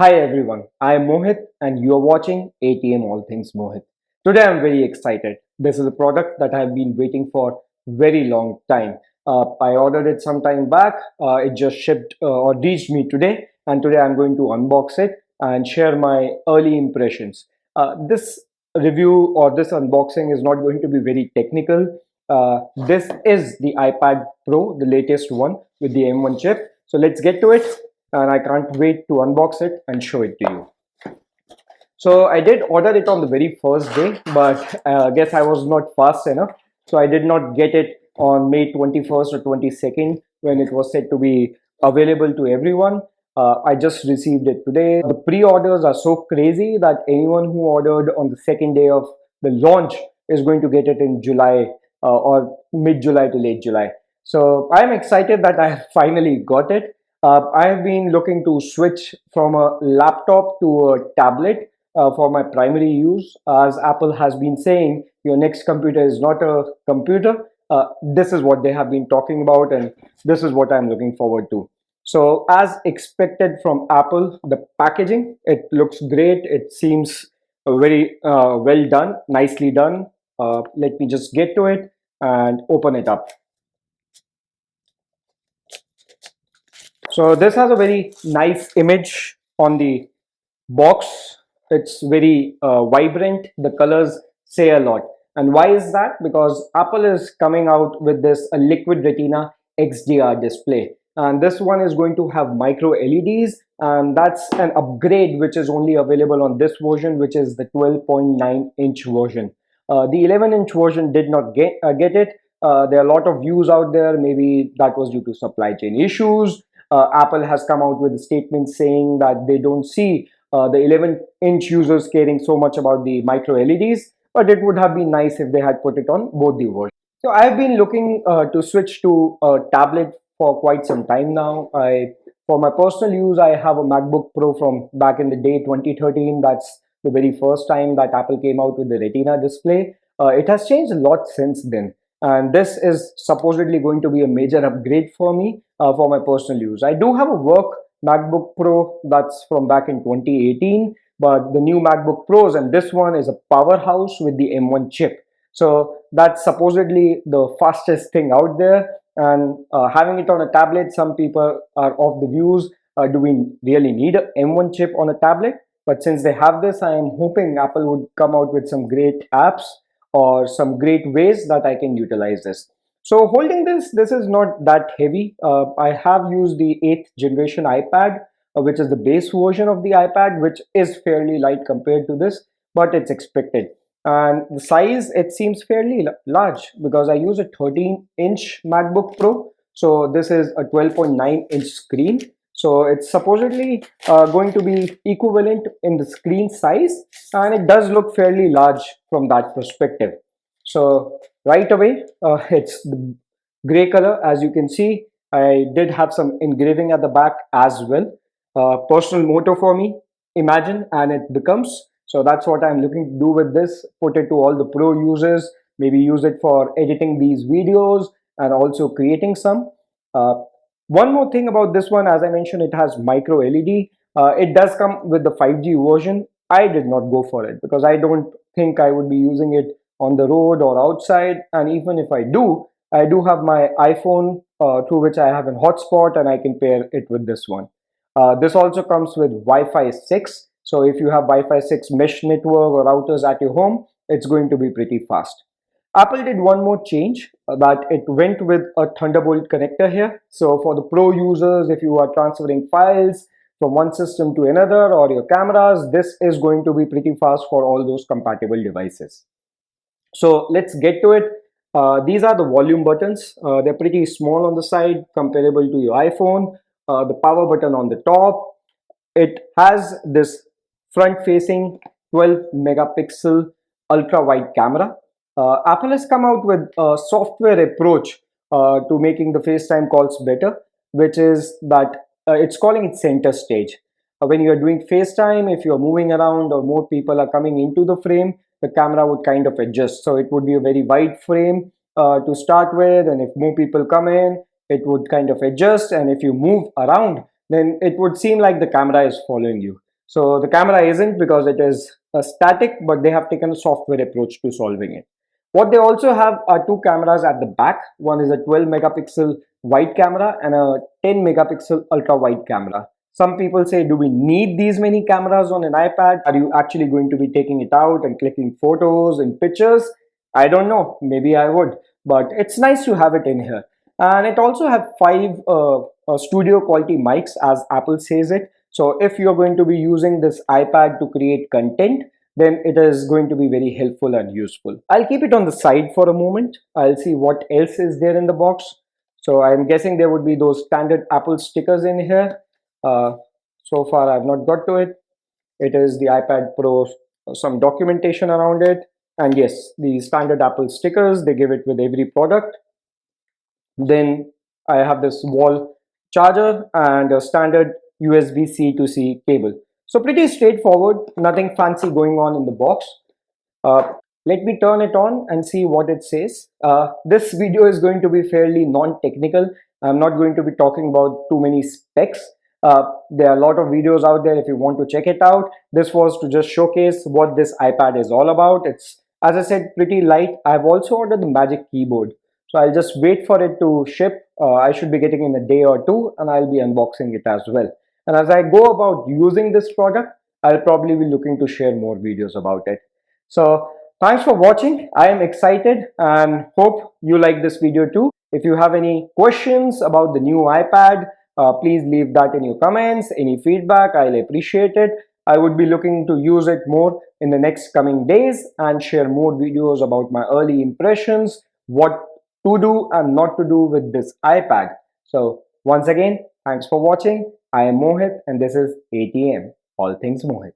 Hi everyone, I am Mohit and you are watching ATM All Things Mohit. Today I am very excited. This is a product that I have been waiting for very long time. I ordered it some time back. It just shipped or reached me today, and today I'm going to unbox it and share my early impressions. This review or this unboxing is not going to be very technical. This is the iPad Pro, the latest one with the M1 chip. So let's get to it, and I can't wait to unbox it and show it to you. So I did order it on the very first day, but I guess I was not fast enough. So I did not get it on May 21st or 22nd when it was said to be available to everyone. I just received it today. The pre-orders are so crazy that anyone who ordered on the second day of the launch is going to get it in July or mid-July to late July. So I'm excited that I finally got it. I have been looking to switch from a laptop to a tablet for my primary use. As Apple has been saying, your next computer is not a computer. This is what they have been talking about, and this is what I'm looking forward to. So, as expected from Apple, the packaging, it looks great. It seems very well done, nicely done. Let me just get to it and open it up. So this has a very nice image on the box. It's very vibrant. The colors say a lot. And why is that? Because Apple is coming out with this liquid retina XDR display, and this one is going to have micro LEDs, and that's an upgrade which is only available on this version, which is the 12.9-inch version. The 11-inch version did not get it. There are a lot of views out there. Maybe that was due to supply chain issues. Apple has come out with a statement saying that they don't see the 11-inch users caring so much about the micro LEDs, but it would have been nice if they had put it on both the versions. So I've been looking to switch to a tablet for quite some time now. For my personal use, I have a MacBook Pro from back in the day, 2013. That's the very first time that Apple came out with the Retina display. It has changed a lot since then, and this is supposedly going to be a major upgrade for me for my personal use. I do have a work MacBook Pro that's from back in 2018, but the new MacBook Pros and this one is a powerhouse with the M1 chip. So that's supposedly the fastest thing out there. And having it on a tablet, some people are of the views, do we really need a M1 chip on a tablet? But since they have this, I am hoping Apple would come out with some great apps or some great ways that I can utilize this. So holding this is not that heavy. I have used the 8th generation iPad, which is the base version of the iPad, which is fairly light compared to this, but it's expected. And the size, it seems fairly large because I use a 13-inch MacBook Pro. So this is a 12.9-inch screen. So it's supposedly going to be equivalent in the screen size, and it does look fairly large from that perspective. So right away, it's the gray color. As you can see, I did have some engraving at the back as well. Personal motto for me, imagine and it becomes. So that's what I'm looking to do with this. Put it to all the pro users, maybe use it for editing these videos and also creating some. Uh, One more thing about this one, as I mentioned, it has micro LED. It does come with the 5G version. I did not go for it because I don't think I would be using it on the road or outside. And even if I do have my iPhone through which I have a hotspot and I can pair it with this one. This also comes with Wi-Fi 6. So if you have Wi-Fi 6 mesh network or routers at your home, it's going to be pretty fast. Apple did one more change that it went with a Thunderbolt connector here. So for the pro users, if you are transferring files from one system to another or your cameras, this is going to be pretty fast for all those compatible devices. So let's get to it. These are the volume buttons. They're pretty small on the side, comparable to your iPhone. The power button on the top. It has this front-facing 12 megapixel ultra-wide camera. Apple has come out with a software approach to making the FaceTime calls better, which is that it's calling it center stage. When you are doing FaceTime, if you're moving around or more people are coming into the frame, the camera would kind of adjust. So it would be a very wide frame to start with, and if more people come in, it would kind of adjust. And if you move around, then it would seem like the camera is following you. So the camera isn't, because it is static, but they have taken a software approach to solving it. What they also have are two cameras at the back. One is a 12 megapixel wide camera and a 10 megapixel ultra wide camera. Some people say, do we need these many cameras on an iPad? Are you actually going to be taking it out and clicking photos and pictures? I don't know. Maybe I would, but it's nice to have it in here. And it also have five studio quality mics, as Apple says it. So if you're going to be using this iPad to create content, then it is going to be very helpful and useful. I'll keep it on the side for a moment. I'll see what else is there in the box. So I'm guessing there would be those standard Apple stickers in here. Uh, so far, I've not got to it. It is the iPad Pro, some documentation around it. And yes, the standard Apple stickers, they give it with every product. Then I have this wall charger and a standard USB-C to C cable. So pretty straightforward, nothing fancy going on in the box. Uh, Let me turn it on and see what it says. This video is going to be fairly non-technical. I'm not going to be talking about too many specs. There are a lot of videos out there if you want to check it out. This was to just showcase what this iPad is all about. It's, as I said, pretty light. I've also ordered the Magic Keyboard. So I'll just wait for it to ship. I should be getting in a day or two, and I'll be unboxing it as well. And as I go about using this product, I'll probably be looking to share more videos about it. So thanks for watching. I am excited and hope you like this video too. If you have any questions about the new iPad, please leave that in your comments. Any feedback, I'll appreciate it. I would be looking to use it more in the next coming days and share more videos about my early impressions, what to do and not to do with this iPad. So once again, thanks for watching. I am Mohit and this is ATM, All Things Mohit.